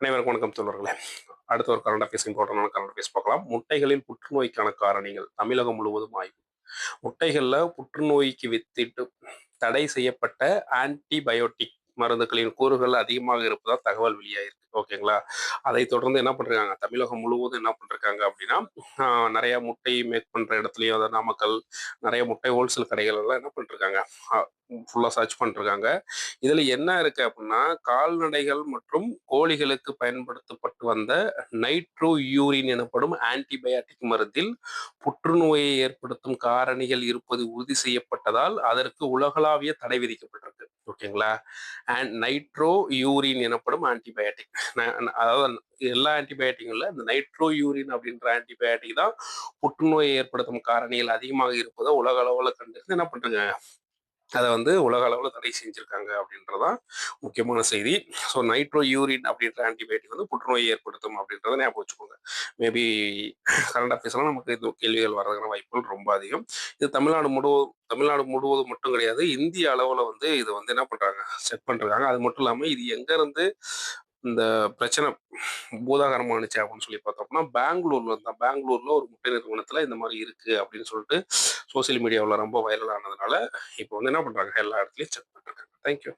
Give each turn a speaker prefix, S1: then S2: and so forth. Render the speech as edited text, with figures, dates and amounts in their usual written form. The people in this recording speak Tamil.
S1: அனைவருக்கும் வணக்கம் தோழர்களே. அடுத்த ஒரு கரண்ட் அஃபேர்ஸ் இம்பார்ட்டன்டான கரண்ட் அஃபேர்ஸ் பார்க்கலாம். முட்டைகளில் புற்றுநோய்க்கான காரணிகள் தமிழகம் முழுவதும் ஆய்வு. முட்டைகள்ல புற்றுநோய்க்கு வித்திட்டு தடை செய்யப்பட்ட ஆன்டிபயோட்டிக் மருந்துகளின் கூறுகள் அதிகமாக இருப்பதா தகவல் வெளியாயிருக்கு. ஓகேங்களா? அதை தொடர்ந்து என்ன பண்றாங்க, தமிழகம் முழுவதும் என்ன பண்றாங்க அப்படின்னா, நிறைய முட்டை மேக் பண்ற இடத்துலயும், அதாவது நாமக்கல் நிறைய முட்டை ஹோல்சேல் கடைகள் எல்லாம் என்ன பண்ணிருக்காங்க, ஃபுல்லா சர்ச் பண்ணிருக்காங்க. இதுல என்ன இருக்கு அப்படின்னா, கால்நடைகள் மற்றும் கோழிகளுக்கு பயன்படுத்தப்பட்டு வந்த நைட்ரோ யூரின் எனப்படும் ஆன்டிபயாட்டிக் மருந்தில் புற்றுநோயை ஏற்படுத்தும் காரணிகள் இருப்பது உறுதி செய்யப்பட்டதால் அதற்கு உலகளாவிய தடை விதிக்கப்பட்டிருக்கு. ஓகேங்களா? அண்ட் நைட்ரோ யூரின் எனப்படும் ஆன்டிபயாட்டிக், அதாவது எல்லா ஆன்டிபயாட்டிக்கும் இல்ல, இந்த நைட்ரோ யூரின் அப்படின்ற ஆன்டிபயாட்டிக் தான் புற்றுநோயை ஏற்படுத்தும் காரணிகள் அதிகமாக இருப்பதை உலக அளவுல கண்டு என்ன பண்றாங்க, அதை வந்து உலக அளவில் தடை செஞ்சிருக்காங்க அப்படின்றதான் முக்கியமான செய்தி. ஸோ நைட்ரோ யூரின் அப்படின்ற ஆன்டிபயோட்டிக் வந்து புற்றுநோயை ஏற்படுத்தும் அப்படின்றத ஞாபகம் வச்சுக்கோங்க. மேபி கரண்ட் அஃபேர்ஸ்லாம் நமக்கு இது கேள்விகள் வர்றதுக்கான வாய்ப்புகள் ரொம்ப அதிகம். இது தமிழ்நாடு முழுவதும் மட்டும் கிடையாது, இந்திய அளவில் வந்து இது வந்து என்ன பண்றாங்க, செக் பண்றாங்க. அது மட்டும் இல்லாமல் இது எங்க இருந்து இந்த பிரச்சனை பூதாகரமானுச்சு அப்படின்னு சொல்லி பார்த்தோம்னா, பெங்களூர்ல ஒரு முட்டை நிறுவனத்துல இந்த மாதிரி இருக்கு அப்படின்னு சொல்லிட்டு சோசியல் மீடியாவில் ரொம்ப வைரல் ஆனதுனால இப்போ வந்து என்ன பண்றாங்க, எல்லா இடத்துலயும் செக் பண்றாங்க. தேங்க்யூ.